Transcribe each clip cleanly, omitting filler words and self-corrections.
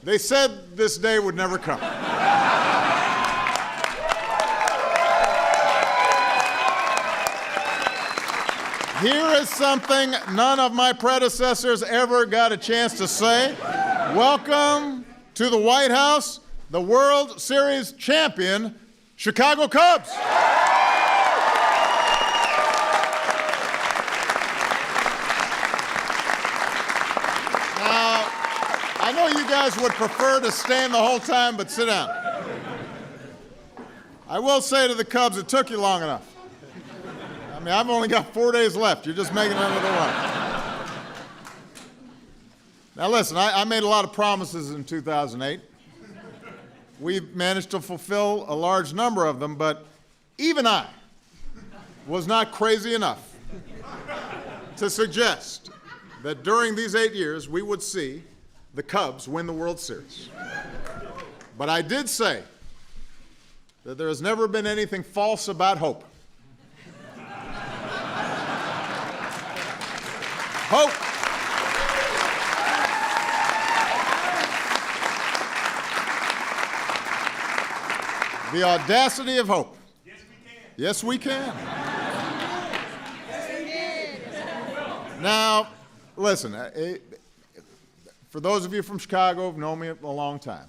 They said this day would never come. Here is something none of my predecessors ever got a chance to say. Welcome to the White House, the World Series champion, Chicago Cubs. Now, I know you guys would prefer to stand the whole time, but sit down. I will say to the Cubs, it took you long enough. I mean, I've only got 4 days left. You're just making another run. Now listen, I made a lot of promises in 2008. We managed to fulfill a large number of them, but even I was not crazy enough to suggest that during these 8 years we would see the Cubs win the World Series. But I did say that there has never been anything false about hope. Hope. The audacity of hope. Yes, we can. Now, listen, for those of you from Chicago who've known me a long time,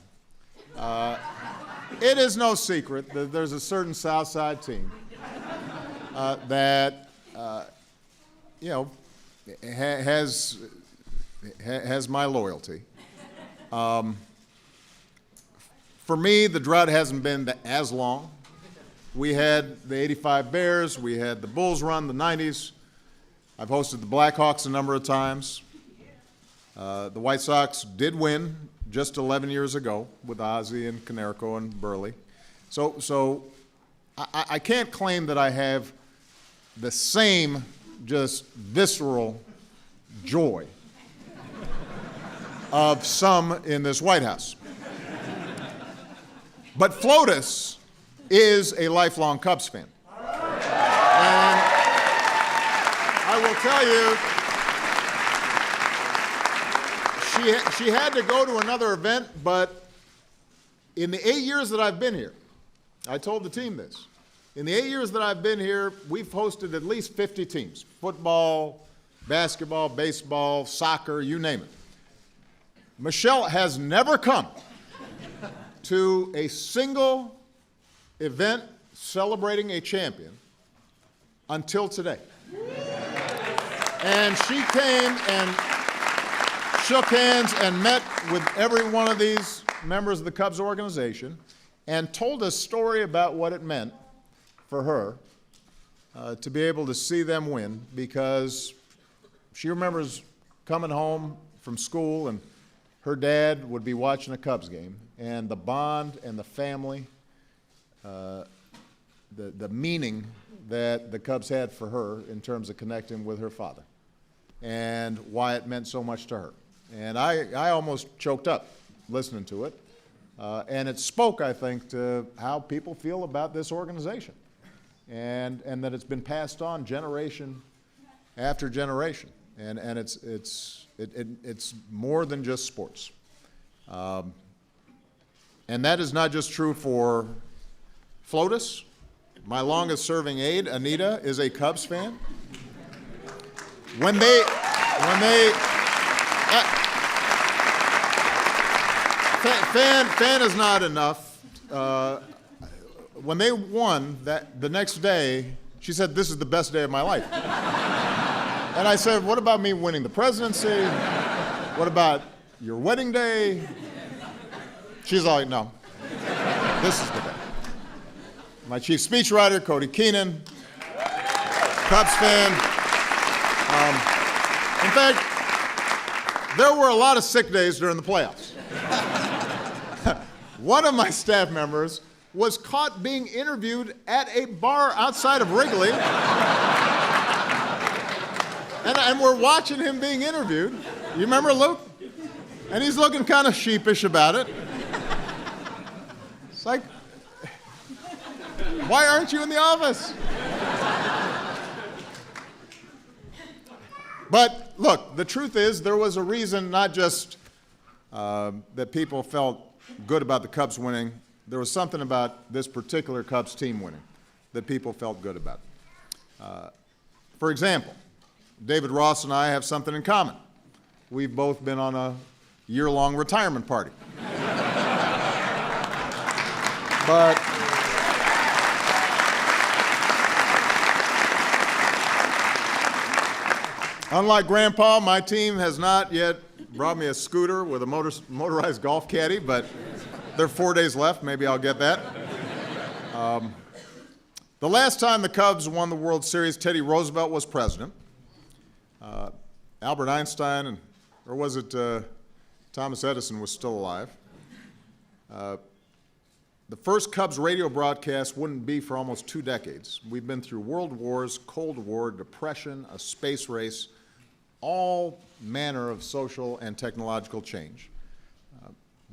it is no secret that there's a certain South Side team that, has my loyalty. For me, the drought hasn't been as long. We had the '85 Bears, we had the Bulls run, the '90s. I've hosted the Blackhawks a number of times. The White Sox did win just 11 years ago with Ozzie and Konerko and Burley. So I can't claim that I have the same just visceral joy of some in this White House. But Flotus is a lifelong Cubs fan. And I will tell you, she had to go to another event, but in the 8 years that I've been here, I told the team this, in the 8 years that I've been here, we've hosted at least 50 teams, football, basketball, baseball, soccer, you name it. Michelle has never come to a single event celebrating a champion until today. And she came and shook hands and met with every one of these members of the Cubs organization and told a story about what it meant for her to be able to see them win, because she remembers coming home from school and her dad would be watching a Cubs game, and the bond and the family, the meaning that the Cubs had for her in terms of connecting with her father and why it meant so much to her. And I almost choked up listening to it. And it spoke, I think, to how people feel about this organization, and that it's been passed on generation after generation. And it's more than just sports. And that is not just true for Flotus. My longest serving aide, Anita, is a Cubs fan. Fan is not enough. When they won the next day, she said, "This is the best day of my life." And I said, "What about me winning the presidency? What about your wedding day?" She's like, "No, this is the day." My chief speechwriter, Cody Keenan, Cubs fan. In fact, there were a lot of sick days during the playoffs. One of my staff members was caught being interviewed at a bar outside of Wrigley. And we're watching him being interviewed. You remember Luke? And he's looking kind of sheepish about it. It's like, why aren't you in the office? But look, the truth is there was a reason not just that people felt good about the Cubs winning. There was something about this particular Cubs team winning that people felt good about. For example, David Ross and I have something in common. We've both been on a year-long retirement party. But unlike Grandpa, my team has not yet brought me a scooter with a motorized golf caddy, but there are 4 days left. Maybe I'll get that. The last time the Cubs won the World Series, Teddy Roosevelt was president. Albert Einstein, or was it Thomas Edison, was still alive. The first Cubs radio broadcast wouldn't be for almost 2 decades. We've been through world wars, Cold War, depression, a space race, all manner of social and technological change.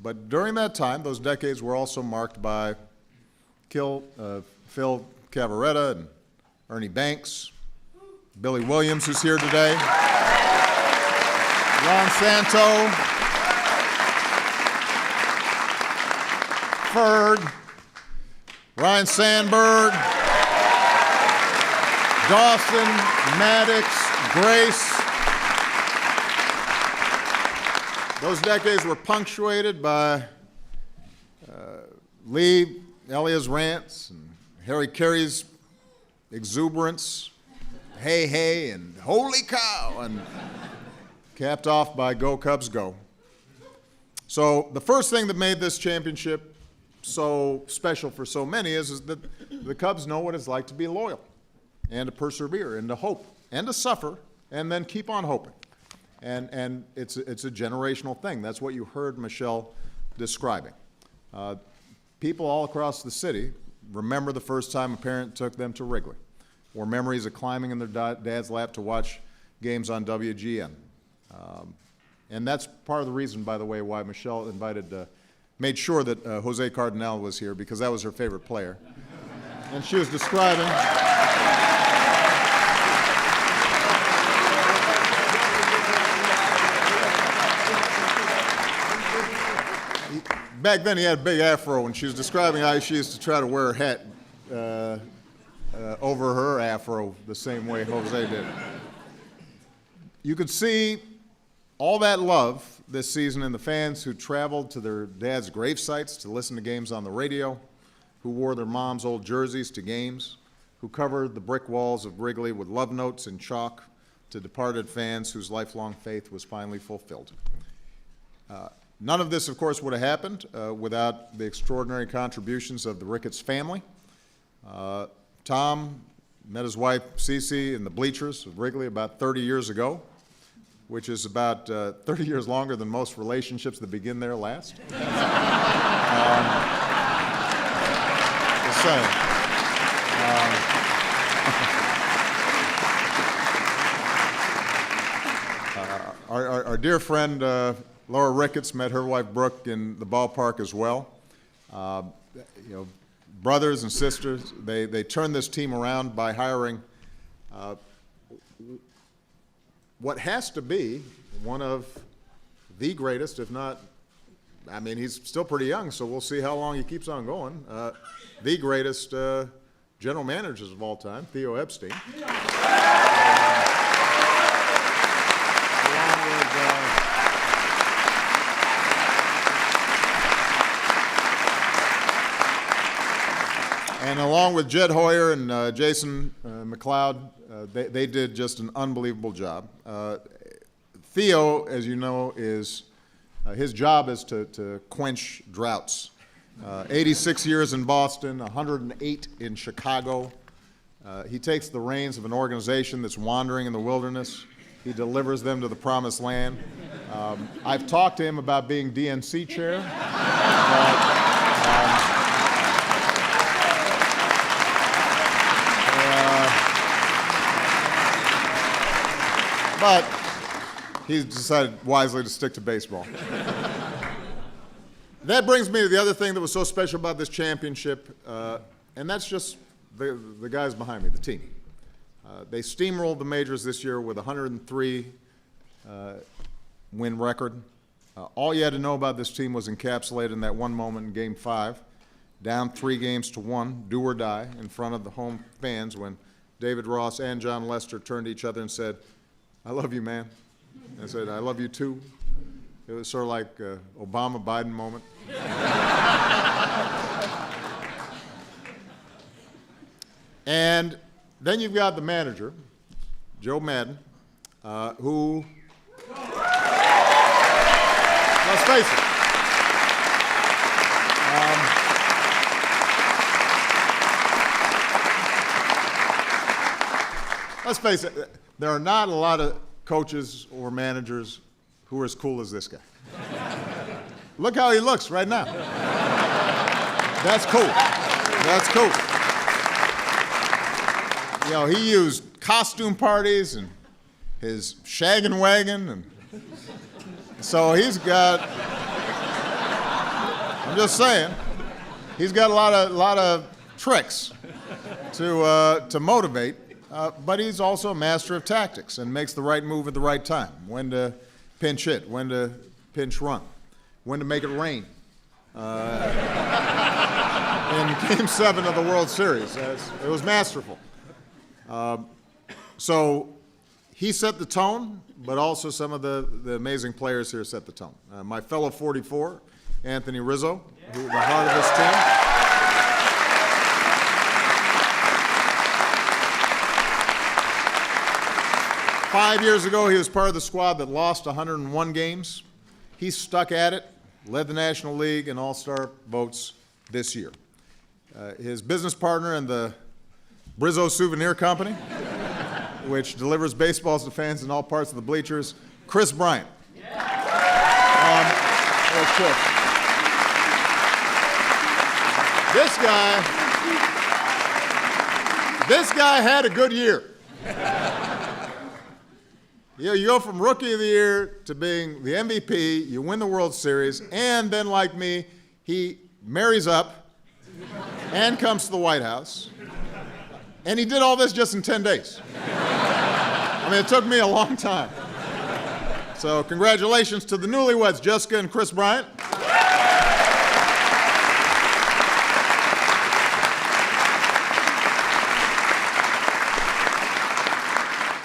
But during that time, those decades were also marked by Phil Cavaretta and Ernie Banks, Billy Williams, who's here today, Ron Santo, Ferg, Ryan Sandberg, Dawson, Maddox, Grace. Those decades were punctuated by Lee Elia's rants and Harry Carey's exuberance, hey, hey, and holy cow, and capped off by Go Cubs Go. So the first thing that made this championship so special for so many is that the Cubs know what it's like to be loyal and to persevere and to hope and to suffer and then keep on hoping. And it's a generational thing. That's what you heard Michelle describing. People all across the city remember the first time a parent took them to Wrigley, or memories of climbing in their dad's lap to watch games on WGN. And that's part of the reason, by the way, why Michelle made sure that Jose Cardenal was here, because that was her favorite player. And she was describing back then he had a big afro, and she was describing how she used to try to wear her hat over her afro the same way Jose did. You could see all that love this season in the fans who traveled to their dad's grave sites to listen to games on the radio, who wore their mom's old jerseys to games, who covered the brick walls of Wrigley with love notes in chalk to departed fans whose lifelong faith was finally fulfilled. None of this, of course, would have happened without the extraordinary contributions of the Ricketts family. Tom met his wife, Cece, in the bleachers of Wrigley about 30 years ago, which is about 30 years longer than most relationships that begin there last. Just saying. Our dear friend Laura Ricketts met her wife Brooke in the ballpark as well. Brothers and sisters, they turned this team around by hiring what has to be one of the greatest, if not, I mean, he's still pretty young, so we'll see how long he keeps on going, the greatest general managers of all time, Theo Epstein. And along with Jed Hoyer and Jason McLeod, they did just an unbelievable job. Theo, as you know, his job is to quench droughts. 86 years in Boston, 108 in Chicago. He takes the reins of an organization that's wandering in the wilderness. He delivers them to the promised land. I've talked to him about being DNC chair. But he's decided wisely to stick to baseball. That brings me to the other thing that was so special about this championship, and that's just the guys behind me, the team. They steamrolled the majors this year with a 103 win record. All you had to know about this team was encapsulated in that one moment in Game 5, down 3-1, do or die, in front of the home fans when David Ross and John Lester turned to each other and said, "I love you, man." And I said, "I love you too." It was sort of like Obama-Biden moment. And then you've got the manager, Joe Madden, who, let's face it, there are not a lot of coaches or managers who are as cool as this guy. Look how he looks right now. That's cool. That's cool. You know, he used costume parties and his shaggin' wagon, and so he's got, I'm just saying, he's got a lot of tricks to motivate, but he's also a master of tactics and makes the right move at the right time, when to pinch hit, when to pinch run, when to make it rain. In Game 7 of the World Series. It was masterful. So he set the tone, but also some of the amazing players here set the tone. My fellow 44, Anthony Rizzo, who, the heart of this team. 5 years ago, he was part of the squad that lost 101 games. He stuck at it, led the National League in All-Star votes this year. His business partner in the Brizzo Souvenir Company, which delivers baseballs to fans in all parts of the bleachers, Chris Bryant. Chris. This guy had a good year. You go from Rookie of the Year to being the MVP, you win the World Series, and then, like me, he marries up and comes to the White House. And he did all this just in 10 days. I mean, it took me a long time. So congratulations to the newlyweds, Jessica and Chris Bryant.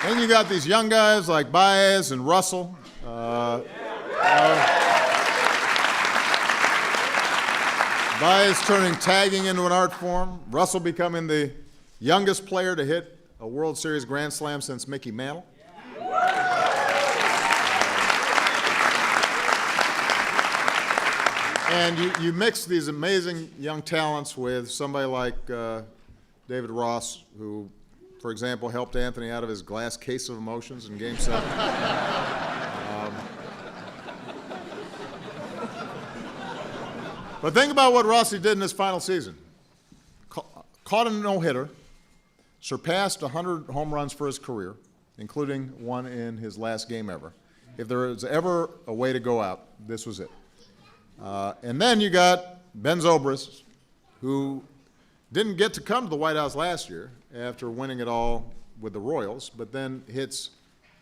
Then you got these young guys like Baez and Russell. Baez turning tagging into an art form. Russell becoming the youngest player to hit a World Series Grand Slam since Mickey Mantle. And you mix these amazing young talents with somebody like David Ross, who, for example, helped Anthony out of his glass case of emotions in Game 7. But think about what Rossi did in his final season. Caught a no-hitter, surpassed 100 home runs for his career, including one in his last game ever. If there was ever a way to go out, this was it. And then you got Ben Zobrist, who didn't get to come to the White House last year after winning it all with the Royals, but then hits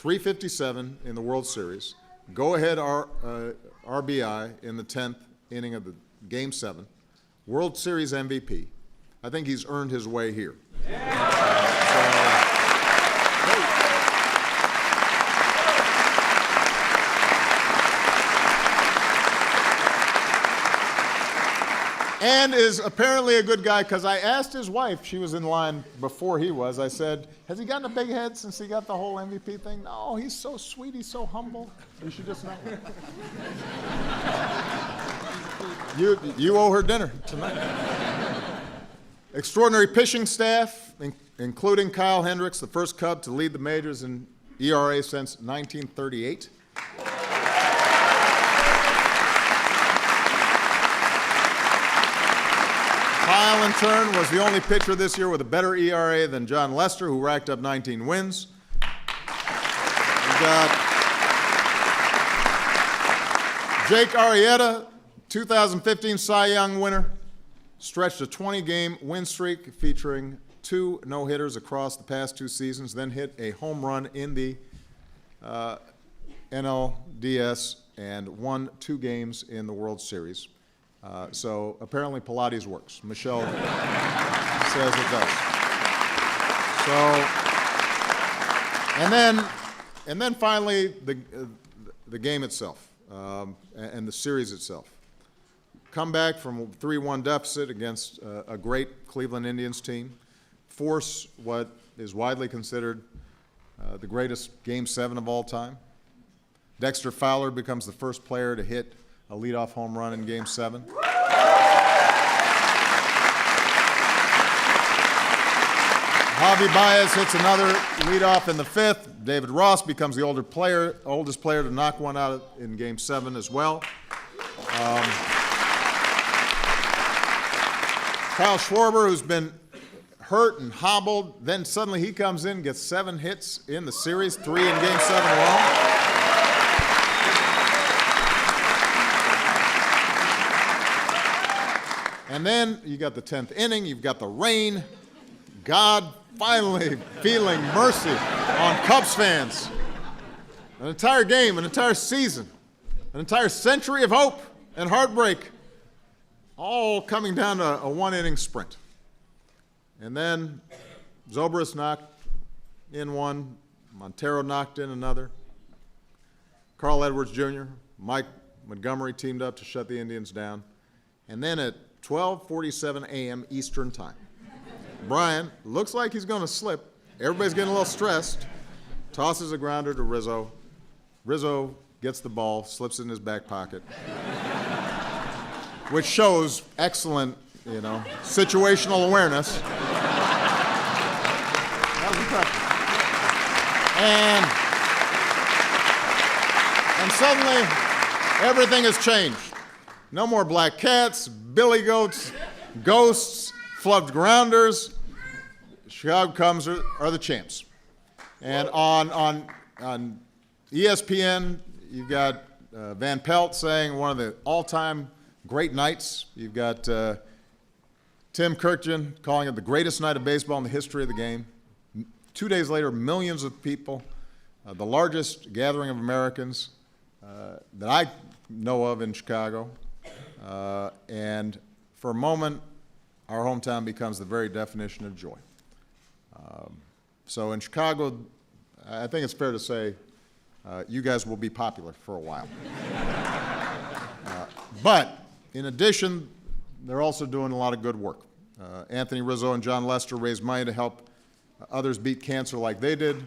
.357 in the World Series, go-ahead RBI in the 10th inning of the Game 7, World Series MVP. I think he's earned his way here. And is apparently a good guy, because I asked his wife, she was in line before he was, I said, has he gotten a big head since he got the whole MVP thing? No, he's so sweet, he's so humble. You should just know. You owe her dinner tonight. Extraordinary pitching staff, including Kyle Hendricks, the first Cub to lead the majors in ERA since 1938. Kyle, in turn, was the only pitcher this year with a better ERA than John Lester, who racked up 19 wins. We got Jake Arrieta, 2015 Cy Young winner, stretched a 20-game win streak featuring 2 no-hitters across the past 2 seasons, then hit a home run in the NLDS and won 2 games in the World Series. So apparently Pilates works. Michelle says it does. So, and then finally the game itself and the series itself. Come back from a 3-1 deficit against a great Cleveland Indians team, force what is widely considered the greatest Game 7 of all time. Dexter Fowler becomes the first player to hit a leadoff home run in Game 7. Javi Baez hits another leadoff in the 5th. David Ross becomes the oldest player to knock one out in Game 7 as well. Kyle Schwarber, who's been hurt and hobbled, then suddenly he comes in, gets 7 hits in the series, 3 in Game 7 alone. And then you got the 10th inning, you've got the rain. God finally feeling mercy on Cubs fans. An entire game, an entire season, an entire century of hope and heartbreak, all coming down to a 1-inning sprint. And then Zobrist knocked in one, Montero knocked in another. Carl Edwards Jr., Mike Montgomery teamed up to shut the Indians down. And then at 12:47 a.m. Eastern Time, Brian looks like he's going to slip. Everybody's getting a little stressed. Tosses a grounder to Rizzo. Rizzo gets the ball, slips it in his back pocket, which shows excellent, situational awareness. That was impressive. And suddenly, everything has changed. No more black cats, billy goats, ghosts, flubbed grounders. Chicago Cubs are the champs. And on ESPN, you've got Van Pelt saying one of the all-time great nights. You've got Tim Kirkjian calling it the greatest night of baseball in the history of the game. 2 days later, millions of people, the largest gathering of Americans that I know of in Chicago. And for a moment, our hometown becomes the very definition of joy. So in Chicago, I think it's fair to say you guys will be popular for a while. But in addition, they're also doing a lot of good work. Anthony Rizzo and John Lester raised money to help others beat cancer like they did.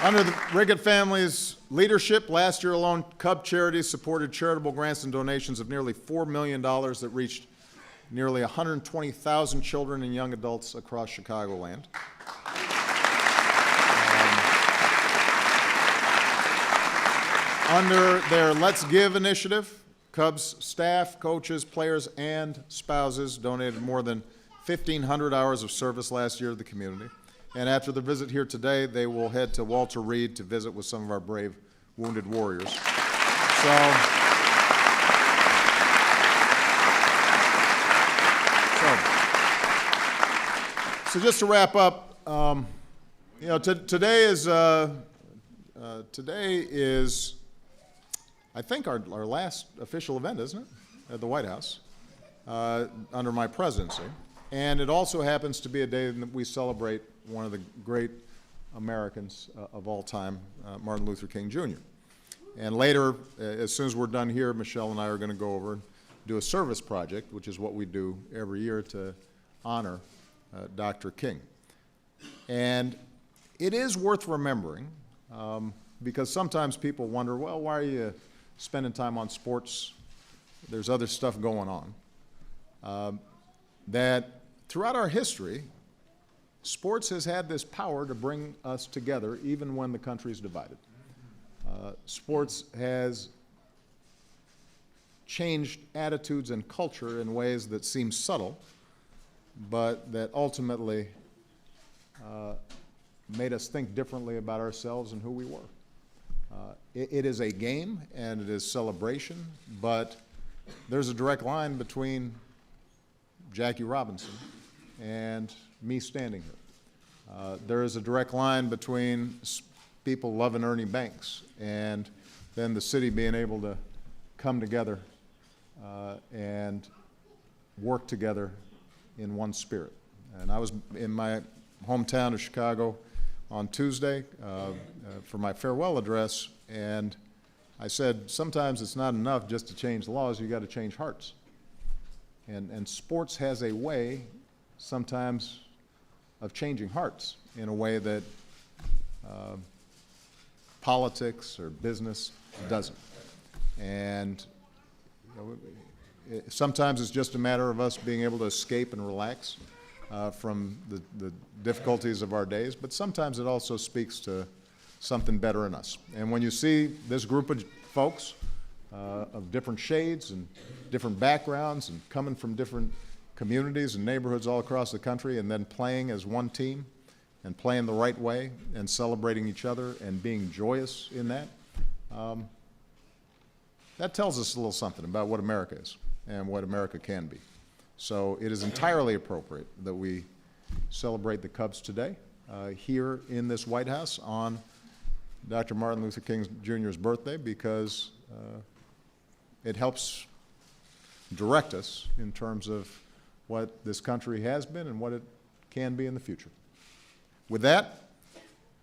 Under the Rickett family's leadership, last year alone, Cub Charities supported charitable grants and donations of nearly $4 million that reached nearly 120,000 children and young adults across Chicagoland. Under their Let's Give initiative, Cubs staff, coaches, players, and spouses donated more than 1,500 hours of service last year to the community. And after the visit here today, they will head to Walter Reed to visit with some of our brave wounded warriors. So just to wrap up, today is, I think, our last official event, isn't it, at the White House under my presidency. And it also happens to be a day that we celebrate one of the great Americans of all time, Martin Luther King Jr. And later, as soon as we're done here, Michelle and I are going to go over and do a service project, which is what we do every year to honor Dr. King. And it is worth remembering, because sometimes people wonder, well, why are you spending time on sports? There's other stuff going on. That throughout our history, sports has had this power to bring us together even when the country's divided. Sports has changed attitudes and culture in ways that seem subtle, but that ultimately made us think differently about ourselves and who we were. It is a game and it is celebration, but there's a direct line between Jackie Robinson and me standing here. There is a direct line between people loving Ernie Banks and then the city being able to come together and work together in one spirit. And I was in my hometown of Chicago on Tuesday for my farewell address, and I said, sometimes it's not enough just to change laws, you got to change hearts. And sports has a way sometimes of changing hearts in a way that politics or business doesn't. And sometimes it's just a matter of us being able to escape and relax from the difficulties of our days, but sometimes it also speaks to something better in us. And when you see this group of folks of different shades and different backgrounds and coming from different communities and neighborhoods all across the country and then playing as one team and playing the right way and celebrating each other and being joyous in that, that tells us a little something about what America is and what America can be. So it is entirely appropriate that we celebrate the Cubs today here in this White House on Dr. Martin Luther King Jr.'s birthday, because it helps direct us in terms of what this country has been and what it can be in the future. With that,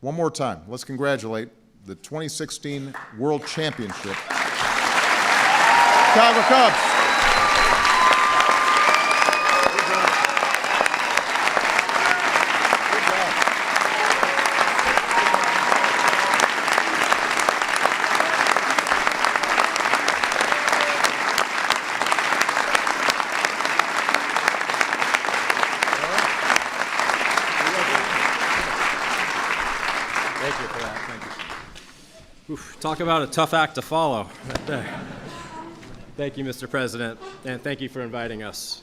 one more time, let's congratulate the 2016 World Championship Chicago Cubs. Thank you for that. Thank you. Oof, talk about a tough act to follow right there. Thank you, Mr. President, and thank you for inviting us.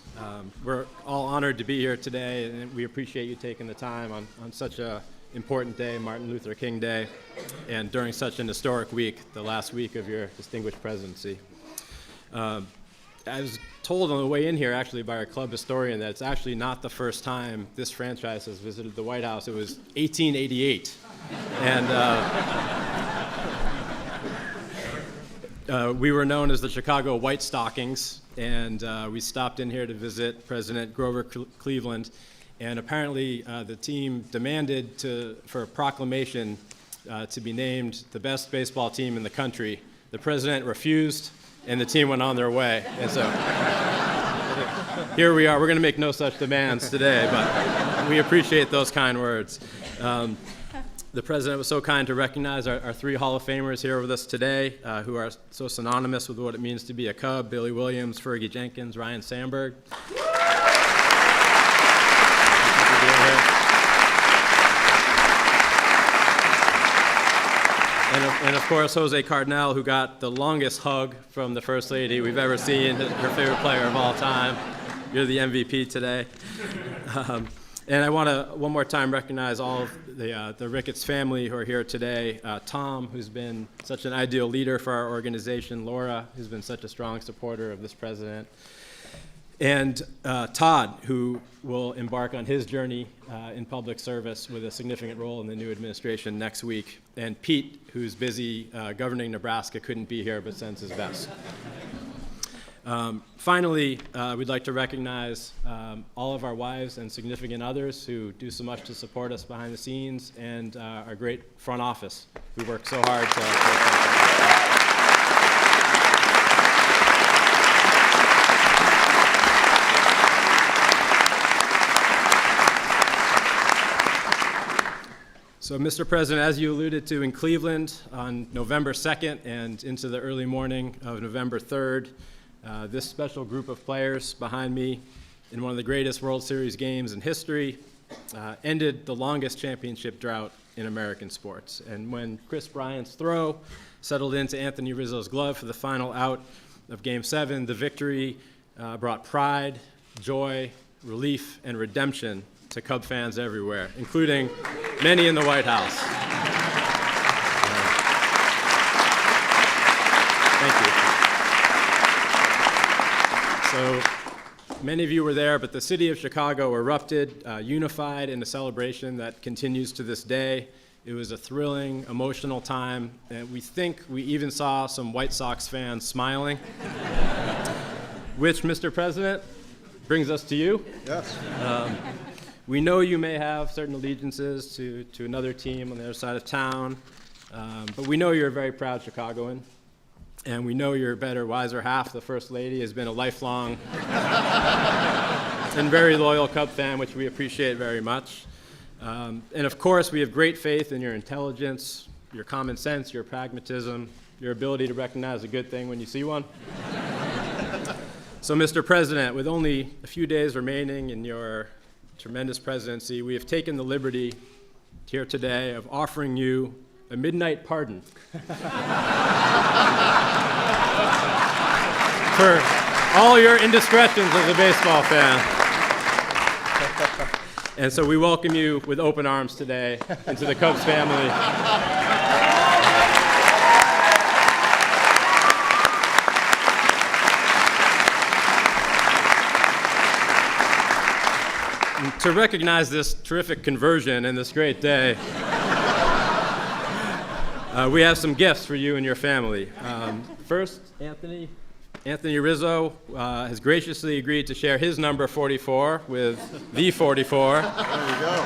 We're all honored to be here today, and we appreciate you taking the time on such an important day, Martin Luther King Day, and during such an historic week, the last week of your distinguished presidency. I was told on the way in here, actually, by our club historian that it's actually not the first time this franchise has visited the White House. It was 1888. And we were known as the Chicago White Stockings, and we stopped in here to visit President Grover Cleveland. And apparently the team demanded for a proclamation to be named the best baseball team in the country. The president refused, and the team went on their way. And so here we are. We're going to make no such demands today, but we appreciate those kind words. The president was so kind to recognize our three Hall of Famers here with us today, who are so synonymous with what it means to be a Cub: Billy Williams, Fergie Jenkins, Ryan Sandberg. And of course, Jose Cardinal, who got the longest hug from the First Lady we've ever seen, her favorite player of all time. You're the MVP today. And I want to, one more time, recognize all of the Ricketts family who are here today. Tom, who's been such an ideal leader for our organization. Laura, who's been such a strong supporter of this president. And Todd, who will embark on his journey in public service with a significant role in the new administration next week. And Pete, who's busy governing Nebraska, couldn't be here but sends his best. Finally, we'd like to recognize all of our wives and significant others who do so much to support us behind the scenes, and our great front office who work so hard to So, Mr. President, as you alluded to, in Cleveland on November 2nd and into the early morning of November 3rd, this special group of players behind me in one of the greatest World Series games in history ended the longest championship drought in American sports. And when Chris Bryant's throw settled into Anthony Rizzo's glove for the final out of Game 7, the victory brought pride, joy, relief, and redemption to Cub fans everywhere, including many in the White House. Thank you. So Many of you were there, but the city of Chicago erupted, unified in a celebration that continues to this day. It was a thrilling, emotional time, and we think we even saw some White Sox fans smiling, which, Mr. President, brings us to you. Yes. We know you may have certain allegiances to another team on the other side of town, but we know you're a very proud Chicagoan, and we know your better, wiser half, the First Lady, has been a lifelong and very loyal Cub fan, which we appreciate very much. And of course, we have great faith in your intelligence, your common sense, your pragmatism, your ability to recognize a good thing when you see one. So, Mr. President, with only a few days remaining in your tremendous presidency, we have taken the liberty here today of offering you a midnight pardon for all your indiscretions as a baseball fan. And so we welcome you with open arms today into the Cubs family. And to recognize this terrific conversion and this great day, we have some gifts for you and your family. First, Anthony Rizzo has graciously agreed to share his number 44 with the 44. There we go.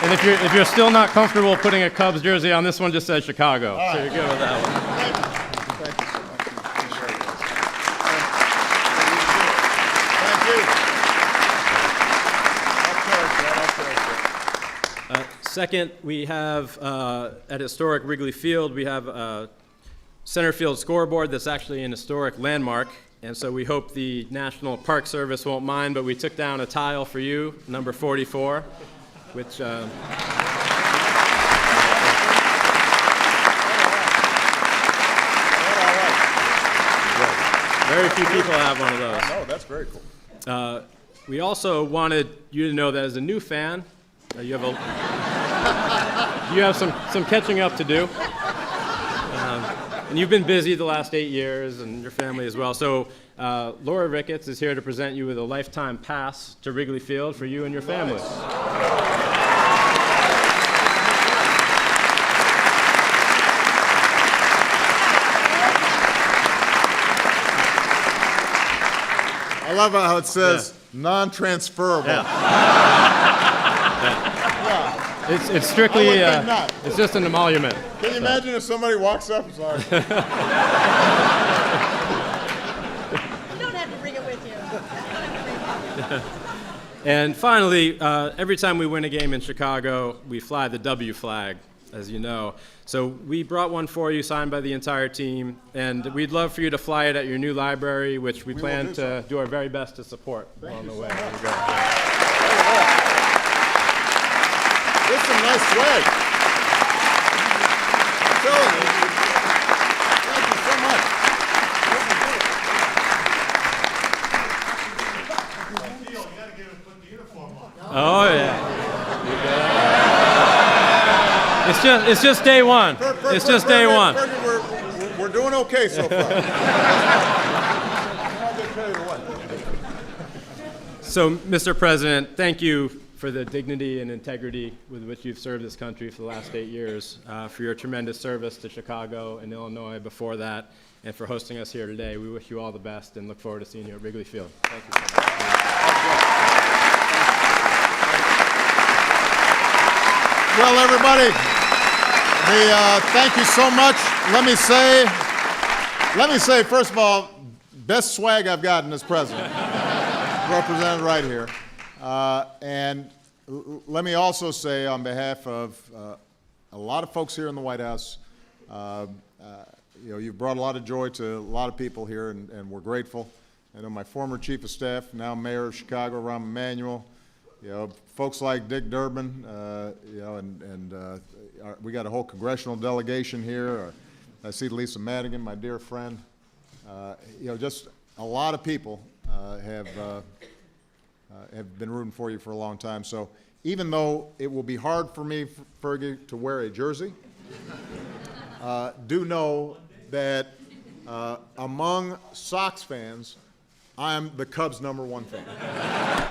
And if you're still not comfortable putting a Cubs jersey on, this one just says Chicago. All right. So you're good with that one. Thank you so much. Thank you. Second, we have at historic Wrigley Field, we have a center field scoreboard that's actually an historic landmark. And so we hope the National Park Service won't mind, but we took down a tile for you, number 44, which very few people have one of those. Oh, that's very cool. We also wanted you to know that as a new fan, you have some catching up to do. And you've been busy the last 8 years, and your family as well. So Laura Ricketts is here to present you with a lifetime pass to Wrigley Field for you and your family. I love how it says non-transferable. It's strictly, I would think not. it's just an emolument. Can you imagine if somebody walks up and says, You don't have to bring it with you. And finally, every time we win a game in Chicago, we fly the W flag, as you know. So we brought one for you, signed by the entire team, and we'd love for you to fly it at your new library, which we plan will to do our very best to support along the way. There you go. "This is some nice swag." I'm telling you. Thank you so much. Oh yeah. It's just day one. It's just day one. We're doing okay so far. So, Mr. President, thank you for the dignity and integrity with which you've served this country for the last 8 years, for your tremendous service to Chicago and Illinois before that, and for hosting us here today. We wish you all the best and look forward to seeing you at Wrigley Field. Thank you. Well, everybody, thank you so much. Let me say, first of all, best swag I've gotten as president, represented right here. And let me also say, on behalf of a lot of folks here in the White House, you've brought a lot of joy to a lot of people here, and we're grateful. I know my former chief of staff, now mayor of Chicago, Rahm Emanuel, folks like Dick Durbin, we got a whole congressional delegation here. I see Lisa Madigan, my dear friend. Just a lot of people have been rooting for you for a long time. So even though it will be hard for me, Fergie, to wear a jersey, do know that among Sox fans, I am the Cubs' #1 fan.